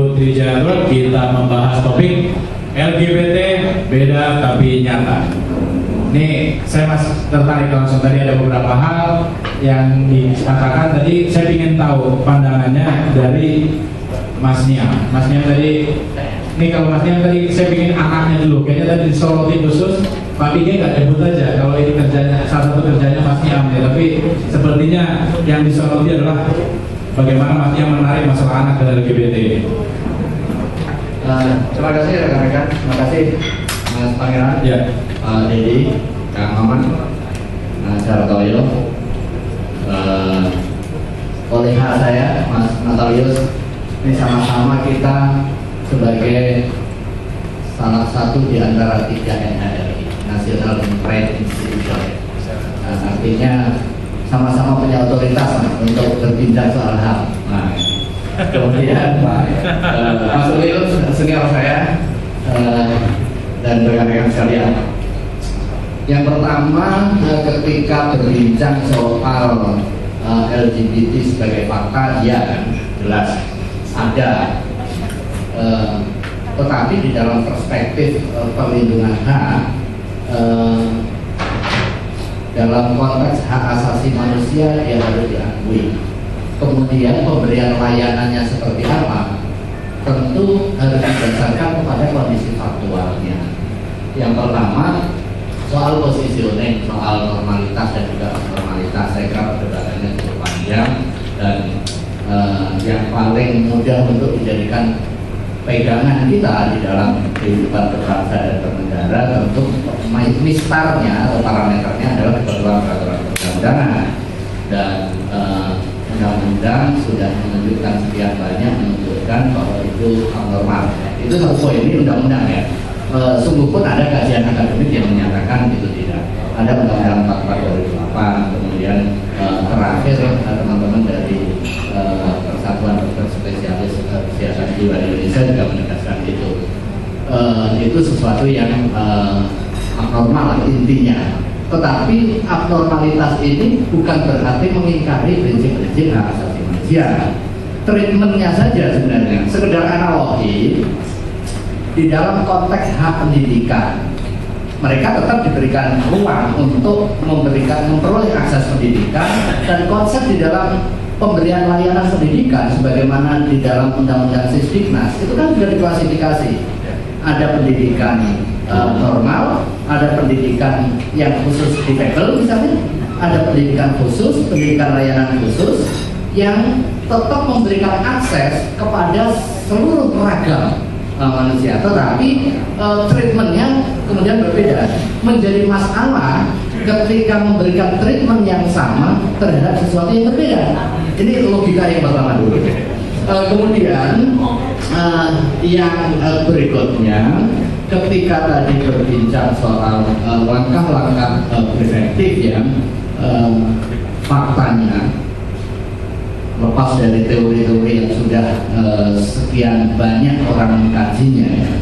Putri Jarod, kita membahas topik LGBT beda tapi nyata. Nih, saya masih tertarik langsung, tadi ada beberapa hal yang dikatakan tadi. Saya ingin tahu pandangannya dari Mas Niam. Mas Niam tadi, nih kalau Mas Niam tadi saya ingin anaknya dulu. Kayaknya tadi disoroti khusus, Pak Pigi nggak debut aja. Kalau ini kerjanya, salah satu kerjanya Mas Niam ya. Tapi sepertinya yang disoroti adalah bagaimana Mas Niam menarik masalah anak dan LGBT. Terima kasih rekan-rekan, terima kasih Mas Pangeran, Ya. Dedi, Kang Maman, Saratoyo, kolega saya Mas Natalius. Ini sama-sama kita sebagai salah satu di antara 3 NHRI, National Trade Institution. Artinya sama-sama punya otoritas untuk berbincang soal HAM. Nah, kemudian Mas Ulil senior saya dan rekan-rekan sekalian. Yang pertama, ketika berbincang soal LGBT sebagai fakta, ya jelas ada, tetapi di dalam perspektif perlindungan hak, dalam konteks hak asasi manusia yang harus diakui. Kemudian pemberian layanannya seperti apa, tentu harus didasarkan kepada kondisi faktualnya. Yang pertama, soal positioning, soal normalitas dan juga normalitas, saya kira perdebatannya cukup panjang dan yang paling mudah untuk dijadikan pegangan kita di dalam kehidupan berbangsa dan bernegara tentu mistarnya atau parameternya adalah ketentuan peraturan perundang-undangan, dan undang-undang sudah menunjukkan sekian banyak menunjukkan bahwa itu abnormal. Itu satu poin, ini undang-undang ya. Sungguh pun ada kajian akademik yang menyatakan itu tidak. Ada undang-undang 44 2008, kemudian terakhir teman-teman dari Persatuan Dokter Spesialis Kesehatan Jiwa Indonesia juga menegaskan itu sesuatu yang abnormal intinya. Tetapi abnormalitas ini bukan berarti mengingkari prinsip-prinsip hak asasi manusia. Treatmentnya saja sebenarnya sekedar analogi. Di dalam konteks hak pendidikan, mereka tetap diberikan ruang untuk memperoleh akses pendidikan, dan konsep di dalam pemberian layanan pendidikan sebagaimana di dalam Undang-Undang Sisdiknas itu kan sudah diklasifikasi. Ada pendidikan normal, ada pendidikan yang khusus difabel misalnya, ada pendidikan khusus, pendidikan layanan khusus yang tetap memberikan akses kepada seluruh ragam manusia, tetapi treatmentnya kemudian berbeda. Menjadi masalah ketika memberikan treatment yang sama terhadap sesuatu yang berbeda. Ini logika yang pertama dulu. Kemudian yang berikutnya, ketika tadi berbincang soal langkah-langkah preventif yang faktanya lepas dari teori-teori yang sudah sekian banyak orang mengkajinya,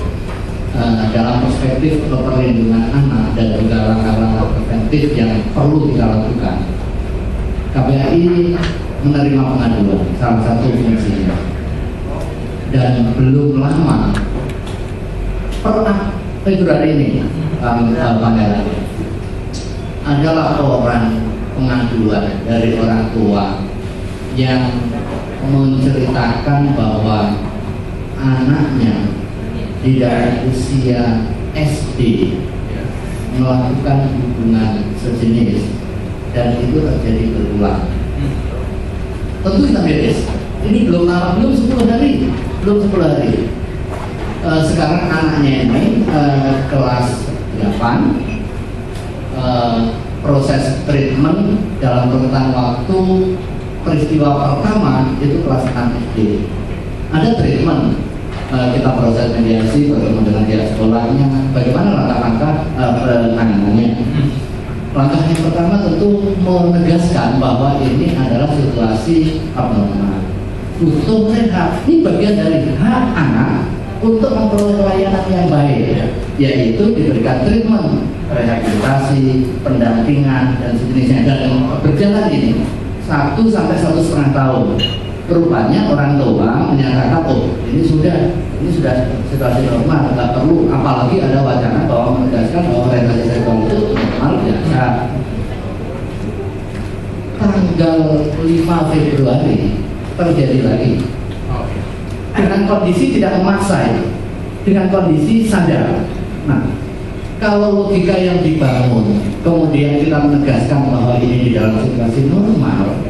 dalam perspektif perlindungan anak dan juga langkah-langkah preventif yang perlu kita lakukan, KBAI menerima pengaduan, salah satu fungsinya. Dan belum lama, per Februari ini, Pangeran, ada laporan pengaduan dari orang tua yang menceritakan bahwa anaknya di dalam usia SD melakukan hubungan sejenis dan itu terjadi berulang. Tentu kita miris. Ini belum lama, belum 10 hari. Sekarang anaknya ini kelas 8, proses treatment dalam rentang waktu peristiwa pertama itu kelas 6 SD. Ada treatment, kita proses mediasi, bertemu dengan pihak sekolahnya, bagaimana langkah-langkah penanganannya. Langkah yang pertama tentu menegaskan bahwa ini adalah situasi abnormal, butuh rehab. Ini bagian dari hak anak untuk memperoleh layanan yang baik, yaitu diberikan treatment, rehabilitasi, pendampingan dan sejenisnya, dan berjalan ini 1 sampai 1,5 tahun. Rupanya orang tua menyatakan, oh ini sudah situasi normal, nggak perlu, apalagi ada wacana bahwa menegaskan bahwa orientasi seksual itu normal biasa. Tanggal 5 Februari terjadi lagi dengan kondisi tidak memaksa ya, dengan kondisi sadar. Nah, kalau logika yang dibangun kemudian kita menegaskan bahwa ini di dalam situasi normal,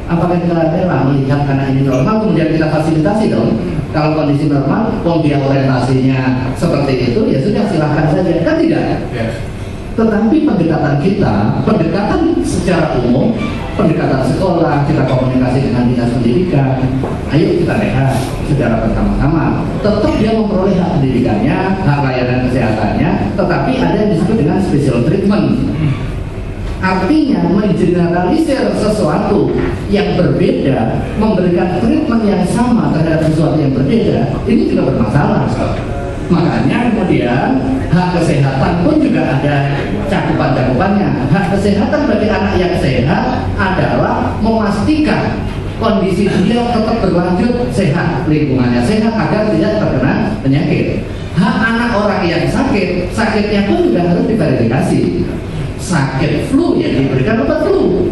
apakah kita rela melihat karena ini normal kemudian kita fasilitasi dong? Kalau kondisi normal, dia orientasinya seperti itu, ya sudah silahkan saja, kan tidak? Tetapi pendekatan kita, pendekatan secara umum, pendekatan sekolah, kita komunikasi dengan dinas pendidikan, ayo kita rehat secara bersama-sama. Tetap dia memperoleh hak pendidikannya, hak layanan kesehatannya, tetapi ada yang disebut dengan special treatment. Artinya mengeneralisir sesuatu yang berbeda, memberikan treatment yang sama terhadap sesuatu yang berbeda, ini juga bermasalah. Makanya kemudian hak kesehatan pun juga ada cakupan-cakupannya. Hak kesehatan bagi anak yang sehat adalah memastikan kondisi dia tetap berlanjut sehat, lingkungannya sehat agar tidak terkena penyakit. Hak anak orang yang sakit, sakitnya pun juga harus diverifikasi. Sakit flu yang diberikan obat flu,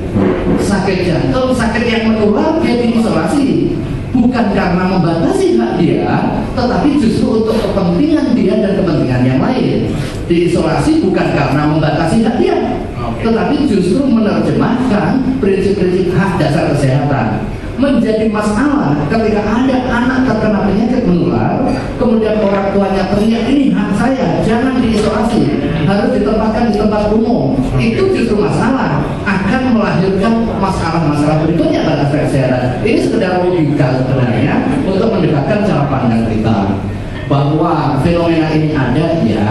sakit jantung, sakit yang menular dia diisolasi, bukan karena membatasi hak dia, tetapi justru untuk kepentingan dia dan kepentingan yang lain. Diisolasi bukan karena membatasi hak dia, tetapi justru menerjemahkan prinsip-prinsip hak dasar kesehatan. Menjadi masalah ketika ada anak terkena penyakit menular, kemudian orang tuanya teriak, ini hak saya, jangan diisolasi, harus ditempatkan di tempat umum. Itu justru masalah, akan melahirkan masalah-masalah berikutnya pada aspek kesehatan. Ini sekedar logika sebenarnya untuk mendekatkan cara pandang kita bahwa fenomena ini ada, ya,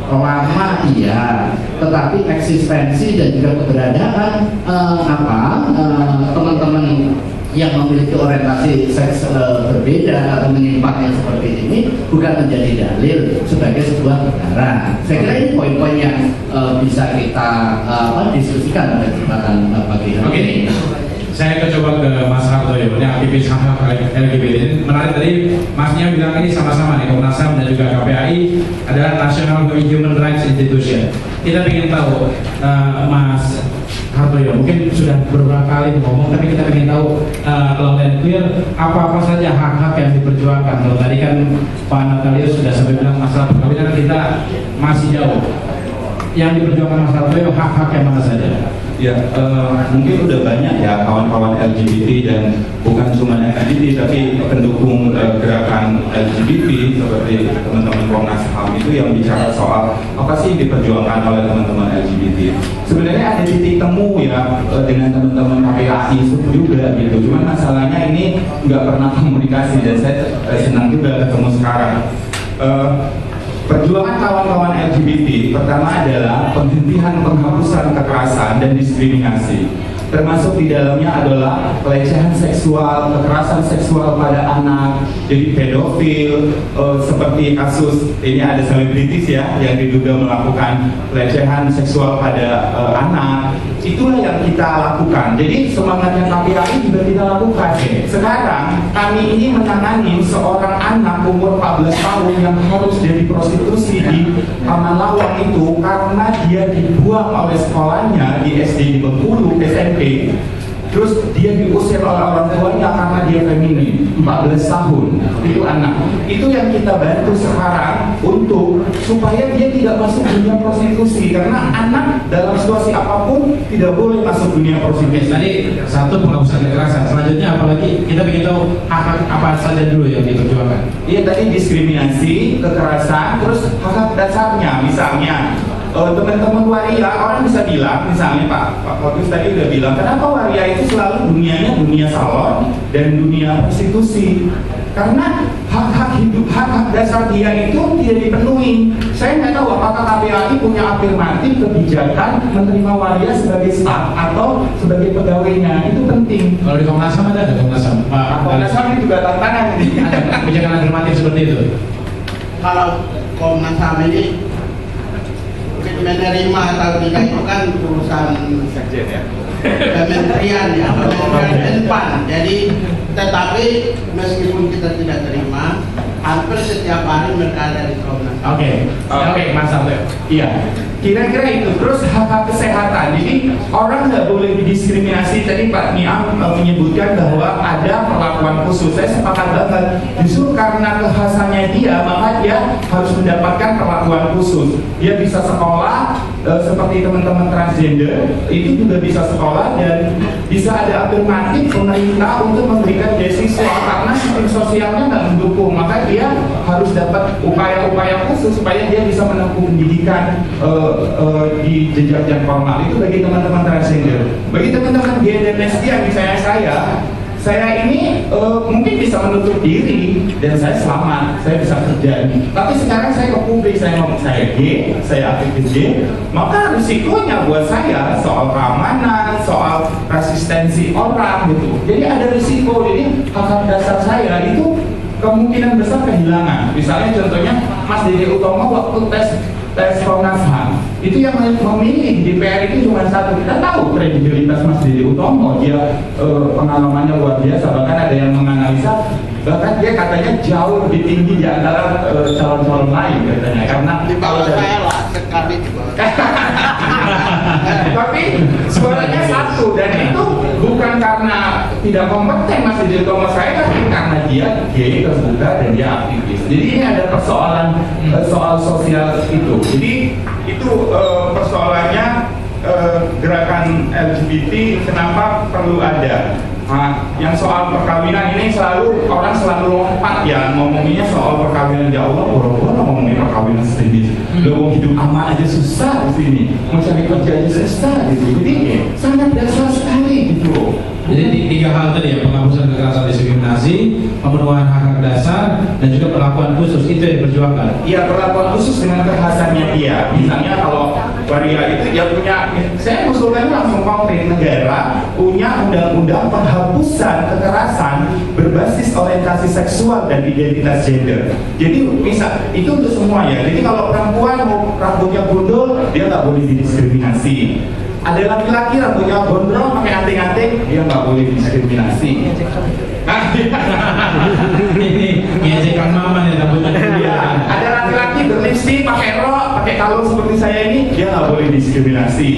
lama, iya, tetapi eksistensi dan juga keberadaan teman-teman yang memiliki orientasi seks berbeda atau menyimpang yang seperti ini bukan menjadi dalil sebagai sebuah perkara. Saya kira ini poin-poin yang bisa kita diskusikan pada kesempatan pagi hari ini. Saya coba ke Mas Hartoyo, ini aktivis hak LGBT. Ini menarik tadi Masnya bilang ini sama-sama nih, Komnas HAM dan juga KPAI adalah National Human Rights Institution. Kita ingin tahu, Mas Hartoyo, mungkin sudah beberapa kali ngomong, tapi kita ingin tahu loud and clear apa-apa saja hak-hak yang diperjuangkan. Kalau tadi kan Pak Natalius sudah sampai bilang masalah perkawinan kita masih jauh. Yang diperjuangkan Mas Hartoyo hak-hak yang mana saja? Ya, mungkin udah banyak ya kawan-kawan LGBT dan bukan cuma LGBT tapi pendukung gerakan LGBT seperti teman-teman Komnas HAM itu yang bicara soal apa sih yang diperjuangkan oleh teman-teman LGBT. Sebenarnya ada titik temu ya dengan teman-teman KPAI juga gitu. Cuman masalahnya ini nggak pernah komunikasi dan saya senang juga ketemu sekarang. Perjuangan kawan-kawan LGBT pertama adalah penghentian penghapusan kekerasan dan diskriminasi, termasuk di dalamnya adalah pelecehan seksual, kekerasan seksual pada anak, jadi pedofil, seperti kasus ini ada selebritis ya yang diduga melakukan pelecehan seksual pada anak. Itulah yang kita lakukan. Jadi semangatnya KPAI juga kita lakukan. Sekarang kami ini menangani seorang anak umur 14 tahun yang harus jadi prostitusi di Taman Lawang itu karena dia dibuang oleh sekolahnya di SD di Bengkulu, SMP. Terus dia diusir oleh orang tuanya karena dia feminin, 14 tahun, itu anak. Itu yang kita bantu sekarang untuk supaya dia tidak masuk dunia prostitusi, karena anak dalam situasi apapun tidak boleh masuk dunia prostitusi. Tadi satu penghapusan kekerasan, selanjutnya apalagi kita ingin tahu hak apa saja dulu yang diperjuangkan. Iya, tadi diskriminasi, kekerasan, terus hak dasarnya, misalnya teman-teman waria, orang bisa bilang, misalnya Pak Fokus tadi udah bilang, kenapa waria itu selalu dunianya dunia salon dan dunia prostitusi? Karena hak-hak hidup, hak-hak dasar dia itu tidak dipenuhi. Saya nggak tahu apakah KPAI punya afirmatif kebijakan menerima waria sebagai staf atau sebagai pegawainya, itu penting. Kalau di Komnas HAM ada Komnas HAM? Komnas HAM ini juga tantangan ini. Ada kebijakan afirmatif seperti itu? Kalau Komnas HAM ini menerima atau tidak itu kan urusan Sekjen ya. kementerian ya, kementerian PAN. Jadi tetapi meskipun kita tidak terima, hampir setiap hari mereka ada di Komnas. Oke, Mas Abel. Iya, kira-kira itu. Terus hak-hak kesehatan. Jadi orang nggak boleh didiskriminasi. Tadi Pak Niam menyebutkan bahwa ada perlakuan khusus. Saya sepakat banget. Justru karena kekhasannya dia, maka dia harus mendapatkan perlakuan khusus. Dia bisa sekolah seperti teman-teman transgender, itu juga bisa sekolah dan bisa ada alternatif pemerintah untuk memberikan beasiswa karena sistem sosialnya nggak mendukung. Maka dia harus dapat upaya-upaya khusus supaya dia bisa menempuh pendidikan di jenjang yang formal. Itu bagi teman-teman transgender. Bagi teman-teman gay dan lesbian, misalnya saya ini mungkin bisa menutup diri dan saya selamat, saya bisa kerja. Tapi sekarang saya ke publik, saya ngomong saya gay, saya aktivis gay, maka risikonya buat saya soal keamanan, soal resistensi orang gitu. Jadi ada risiko. Jadi hak dasar saya itu kemungkinan besar kehilangan. Misalnya contohnya Mas Dede Utomo waktu tes Komnas HAM itu yang memilih DPR itu cuma satu. Kita tahu kredibilitas Mas Dede Utomo, dia pengalamannya luar biasa, bahkan ada yang menganalisa bahkan dia katanya jauh lebih tinggi di antara calon-calon lain katanya, karena Di bawah saya lah sekali di bawah. tapi suaranya satu dan itu bukan karena tidak kompeten Mas Dede Utomo saya, tapi karena dia gay, terbuka dan dia aktivis. Jadi ini ada persoalan soal sosial itu. Jadi itu persoalannya gerakan LGBT kenapa perlu ada. Nah, yang soal perkawinan ini orang selalu lompat ya ngomonginnya soal perkawinan. Ya Allah, boro-boro ngomongin perkawinan sendiri. Lo hidup aman aja susah di sini, mau cari kerja aja susah gitu. Jadi sangat dasar sekali gitu. Jadi tiga hal tadi ya, penghapusan kekerasan diskriminasi, pemenuhan hak dasar, dan juga perlakuan khusus, itu yang diperjuangkan. Iya, perlakuan khusus dengan kekhasannya dia. Misalnya kalau waria itu dia punya, saya usulkannya langsung konkret, negara punya undang-undang penghapusan kekerasan berbasis orientasi seksual dan identitas gender. Jadi bisa, itu untuk semua ya. Jadi kalau perempuan mau rambutnya gundul, dia nggak boleh didiskriminasi. Ada laki-laki rambutnya gondrong pakai anting-anting, dia nggak boleh diskriminasi. Nah, Ini ngejekan mama nih rambutnya. ya, ada laki-laki berlipstik, pakai rok, pakai kalung seperti saya ini, dia nggak boleh diskriminasi.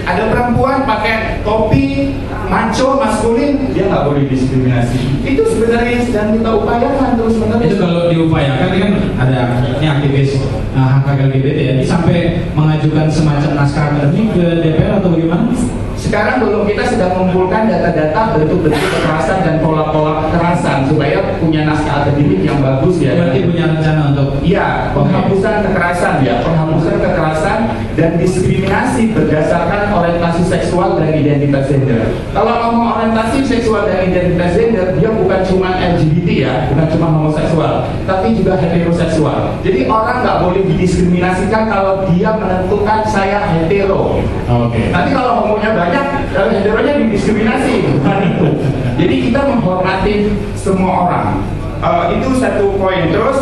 Ada perempuan pakai topi, macho, maskulin, dia nggak boleh diskriminasi. Itu sebenarnya sedang kita upayakan terus menerus. Itu kalau diupayakan kan ada ini aktivis hak LGBT ya, ini sampai mengajukan semacam naskah akademik ke DPR atau bagaimana? Sekarang belum, kita sedang mengumpulkan data-data bentuk-bentuk kekerasan dan pola-pola kekerasan supaya punya naskah akademik yang bagus ya. Berarti punya rencana untuk Iya, penghapusan kekerasan ya, penghapusan kekerasan dan diskriminasi berdasarkan orientasi seksual dan identitas gender. Kalau ngomong orientasi seksual dan identitas gender, dia bukan cuma LGBT ya, bukan cuma homoseksual, tapi juga heteroseksual. Jadi orang nggak boleh didiskriminasikan kalau dia menentukan saya hetero. Oke. Nanti kalau homonya banyak, kalau heteronya didiskriminasi, bukan itu. Jadi kita menghormati semua orang. Itu satu poin. Terus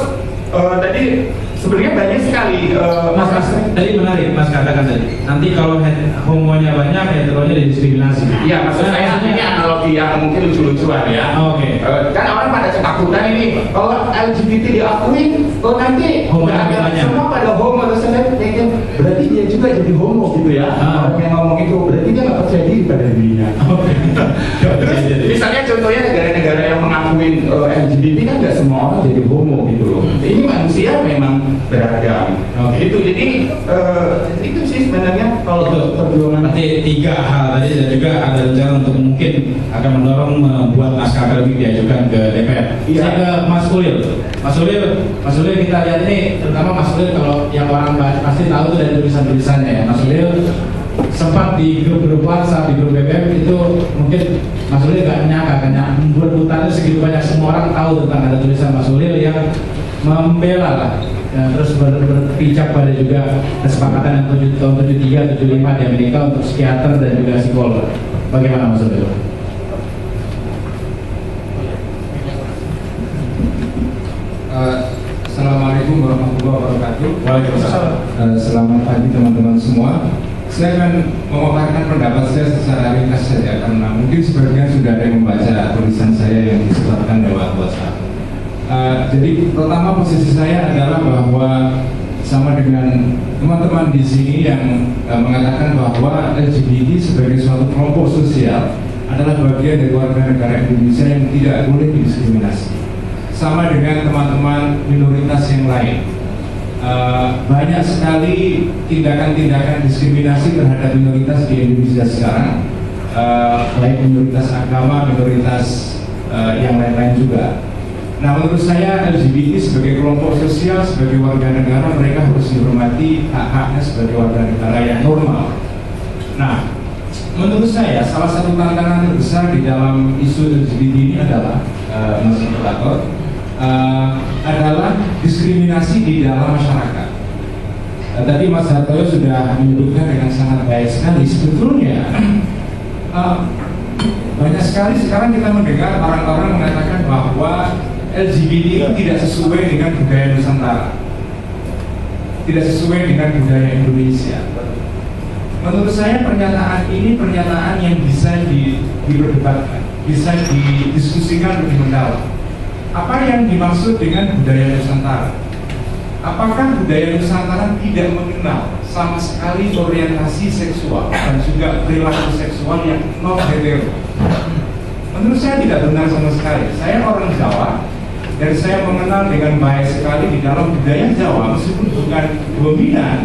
tadi sebenarnya banyak sekali Mas, tadi menarik Mas katakan tadi. Nanti kalau homonya banyak, heteronya didiskriminasi. Iya, maksud saya ini analogi yang mungkin lucu-lucuan ya. Oke. Kan orang pada ketakutan ini, kalau LGBT diakui, oh nanti Homonya nggak ada banyak. semua pada homo. Terus saya pikir, berarti dia juga jadi homo gitu ya. Orang yang ngomong itu, berarti dia nggak percaya diri pada dirinya. Oke. Terus misalnya contohnya negara-negara yang mengakuin LGBT kan nggak semua orang jadi homo gitu loh. Ini manusia memang beragam. Itu jadi itu sih sebenarnya kalau Itu perjuangan. berarti tiga hal tadi, dan juga ada rencana untuk mungkin akan mendorong membuat naskah akademik diajukan ke DPR. Iya. Saya ke Mas Ulil. Mas Ulil kita lihat ini, terutama Mas Ulil kalau yang orang pasti tahu itu dari tulisan-tulisannya ya. Mas Ulil sempat di grup-grup WhatsApp, di grup BBM itu mungkin Mas Ulil gak menyangka karena berputarnya segitu banyak, semua orang tahu tentang ada tulisan Mas Ulil yang membela lah. Ya, terus berpijak pada juga kesepakatan yang tahun 73, 75 di Amerika untuk psikiater dan juga psikolog. Bagaimana Mas Ulil? Assalamualaikum warahmatullahi wabarakatuh. Waalaikumsalam. Selamat pagi teman-teman semua. Saya akan memaparkan pendapat saya secara ringkas saja karena mungkin sebagian sudah ada yang membaca tulisan saya yang disebarkan lewat WhatsApp. Jadi pertama posisi saya adalah bahwa sama dengan teman-teman di sini yang mengatakan bahwa LGBT sebagai suatu kelompok sosial adalah bagian dari warga negara Indonesia yang tidak boleh didiskriminasi. Sama dengan teman-teman minoritas yang lain. Banyak sekali tindakan-tindakan diskriminasi terhadap minoritas di Indonesia sekarang, baik minoritas agama, minoritas yang lain-lain juga. Nah, menurut saya LGBT sebagai kelompok sosial, sebagai warga negara, mereka harus dihormati hak-haknya sebagai warga negara yang normal. Nah, menurut saya salah satu tantangan terbesar di dalam isu LGBT ini adalah Mas Moderator, adalah diskriminasi di dalam masyarakat. Tadi Mas Hartoyo sudah menyebutkan dengan sangat baik sekali. Sebetulnya banyak sekali sekarang kita mendengar orang-orang mengatakan bahwa LGBT itu tidak sesuai dengan budaya Nusantara, tidak sesuai dengan budaya Indonesia. Menurut saya pernyataan ini pernyataan yang bisa diperdebatkan, bisa didiskusikan lebih mendalam. Apa yang dimaksud dengan budaya Nusantara? Apakah budaya Nusantara tidak mengenal sama sekali orientasi seksual dan juga perilaku seksual yang non hetero? Menurut saya tidak benar sama sekali. Saya orang Jawa dan saya mengenal dengan baik sekali di dalam budaya Jawa, meskipun bukan dominan,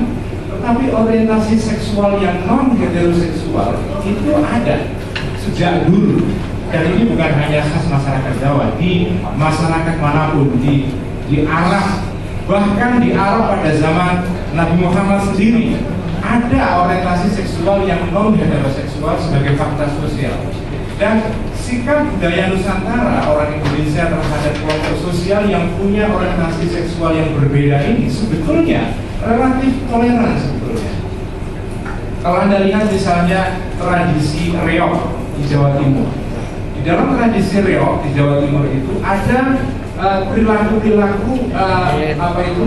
tetapi orientasi seksual yang non heteroseksual itu ada sejak dulu. Dan ini bukan hanya khas masyarakat Jawa, di masyarakat manapun, di Arab, bahkan di Arab pada zaman Nabi Muhammad sendiri ada orientasi seksual yang non heteroseksual sebagai fakta sosial. Dan sikap budaya Nusantara orang Indonesia terhadap kelompok sosial yang punya orientasi seksual yang berbeda ini sebetulnya relatif toleran sebetulnya. Kalau Anda lihat misalnya tradisi reog di Jawa Timur, di dalam tradisi reog di Jawa Timur itu ada perilaku-perilaku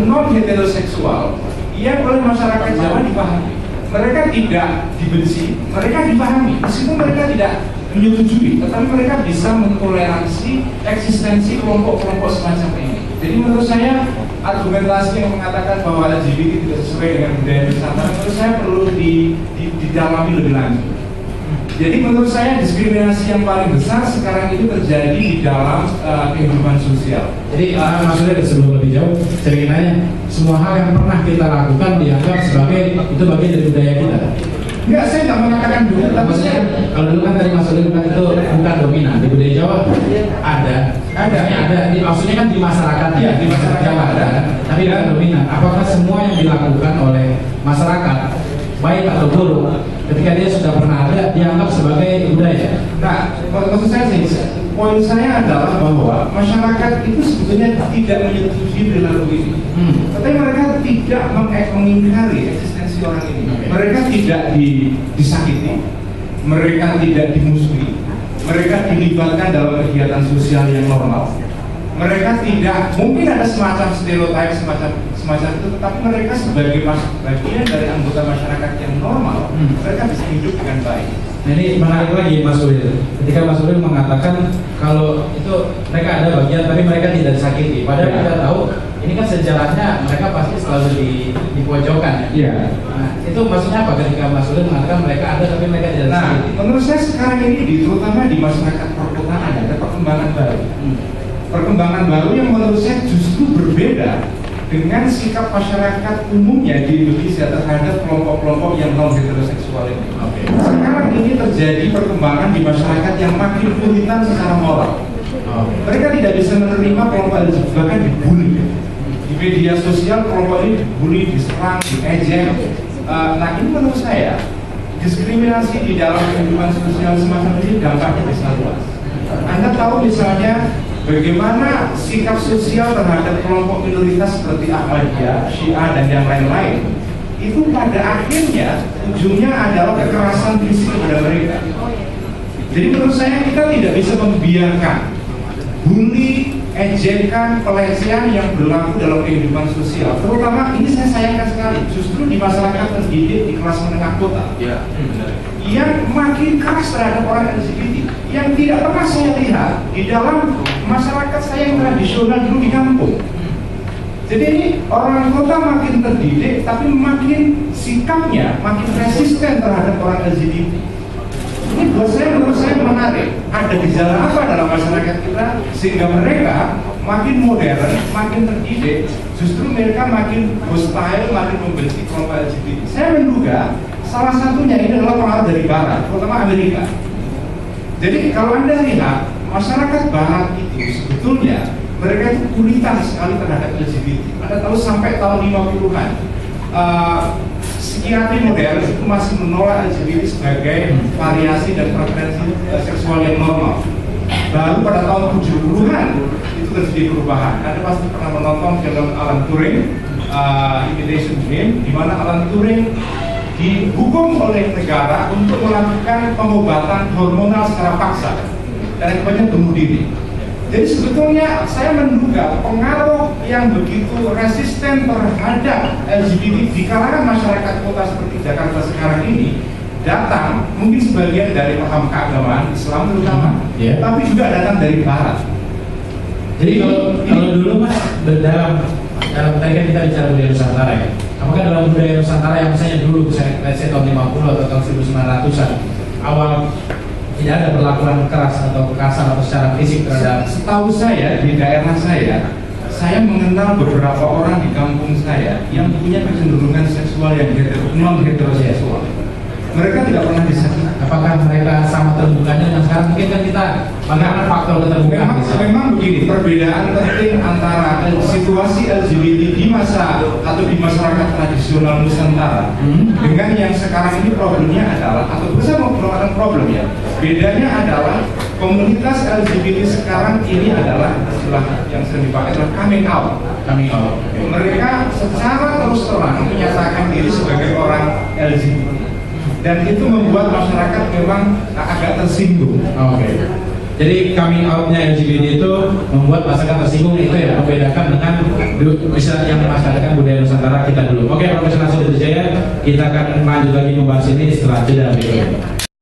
non heteroseksual yang oleh masyarakat Jawa dipahami. Mereka tidak dibenci, mereka dipahami, meskipun mereka tidak menyetujui, tetapi mereka bisa mentoleransi eksistensi kelompok-kelompok semacam ini. Jadi menurut saya argumentasi yang mengatakan bahwa LGBT tidak sesuai dengan budaya Nusantara, menurut saya perlu didalami lebih lanjut. Jadi menurut saya diskriminasi yang paling besar sekarang itu terjadi di dalam kehidupan sosial. Jadi maksudnya sebelum lebih jauh, ceritanya semua hal yang pernah kita lakukan dianggap sebagai itu bagian dari budaya kita. Enggak, saya nggak mengatakan dulu, tapi saya kalau dulu kan tadi Mas Ulil bilang itu bukan dominan di budaya Jawa ada, maksudnya kan di masyarakat ya, di masyarakat Jawa ada, tapi bukan dominan. Apakah semua yang dilakukan oleh masyarakat baik atau buruk ketika dia sudah pernah ada dianggap sebagai budaya? Nah, maksud saya sih, poin saya adalah bahwa masyarakat itu sebetulnya tidak menyetujui perilaku ini, tapi mereka tidak mengingkari eksistensi orang ini. Mereka tidak disakiti, mereka tidak dimusuhi, mereka dilibatkan dalam kegiatan sosial yang normal. Mereka tidak, mungkin ada semacam stereotip semacam itu, tetapi mereka sebagai bagian dari anggota masyarakat yang normal, mereka bisa hidup dengan baik. Nah, ini menarik lagi Mas Ulil. Ketika Mas Ulil mengatakan kalau itu mereka ada bagian tapi mereka tidak disakiti. Padahal kita tahu ini kan sejarahnya mereka pasti selalu di pojokan. Iya. Nah, itu maksudnya apa ketika Mas Ulil mengatakan mereka ada tapi mereka tidak disakiti? Nah, menurut saya sekarang ini terutama di masyarakat perkotaan ada perkembangan baru. Perkembangan baru yang menurut saya justru berbeda dengan sikap masyarakat umumnya di Indonesia terhadap kelompok-kelompok yang non heteroseksual ini. Sekarang ini terjadi perkembangan di masyarakat yang makin puritan secara moral. Mereka tidak bisa menerima kelompok LGBT, bahkan dibully. Di media sosial kelompok ini dibully, diserang, diejek. Nah, ini menurut saya diskriminasi di dalam kehidupan sosial semacam ini dampaknya bisa luas. Anda tahu misalnya bagaimana sikap sosial terhadap kelompok minoritas seperti Ahmadiyah, Syiah, dan yang lain-lain itu pada akhirnya ujungnya adalah kekerasan fisik kepada mereka. Jadi menurut saya kita tidak bisa membiarkan bully, ejekan, pelecehan yang berlaku dalam kehidupan sosial. Terutama ini saya sayangkan sekali, justru di masyarakat terdidik di kelas menengah kota. Ya, benar. Yang makin keras terhadap orang LGBT, yang tidak pernah saya lihat di dalam masyarakat saya yang tradisional dulu di kampung. Jadi ini orang kota makin terdidik, tapi makin sikapnya makin resisten terhadap orang LGBT. Ini menurut saya menarik. Ada gejala apa dalam masyarakat kita sehingga mereka makin modern, makin terdidik, justru mereka makin hostile, makin membenci kelompok LGBT. Saya menduga salah satunya ini adalah pengaruh dari Barat, terutama Amerika. Jadi kalau Anda lihat masyarakat Barat itu sebetulnya mereka itu puritan sekali terhadap LGBT. Anda tahu sampai tahun 50-an psikiatri modern itu masih menolak LGBT sebagai variasi dan preferensi seksual yang normal. Baru pada tahun 70-an itu terjadi perubahan. Anda pasti pernah menonton film Alan Turing, Imitation Game, di mana Alan Turing dihukum oleh negara untuk melakukan pengobatan hormonal secara paksa dan kemudian bunuh diri. Jadi sebetulnya saya menduga pengaruh yang begitu resisten terhadap LGBT di kalangan masyarakat kota seperti Jakarta sekarang ini datang mungkin sebagian dari paham keagamaan Islam terutama, tapi juga datang dari Barat. Jadi kalau dulu Mas dalam tadi kan kita bicara budaya Nusantara ya. Apakah dalam budaya Nusantara yang misalnya dulu saya tahun 50 atau tahun 1900-an awal tidak ada perlakuan keras atau kekerasan atau secara fisik terhadap? Setahu saya di daerah saya mengenal beberapa orang di kampung saya yang punya kecenderungan seksual yang non heteroseksual. Mereka tidak pernah disakiti. Apakah mereka sama terbukanya dengan sekarang? Mungkin kan kita bagaimana faktor keterbukaan? Memang begini, perbedaan penting antara situasi LGBT di masa atau di masyarakat tradisional Nusantara dengan yang sekarang ini problemnya adalah, atau bisa merupakan problem ya. Bedanya adalah komunitas LGBT sekarang ini adalah istilah yang sering dipakai adalah coming out. Mereka secara terus terang menyatakan diri sebagai orang LGBT. Dan itu membuat masyarakat memang agak tersinggung. Oke. Jadi coming out-nya LGBT itu membuat masyarakat tersinggung, itu ya membedakan dengan bisa yang masyarakat budaya Nusantara kita dulu. Oke, Profesor Nasir Jaya, kita akan lanjut lagi membahas ini setelah jeda berikut.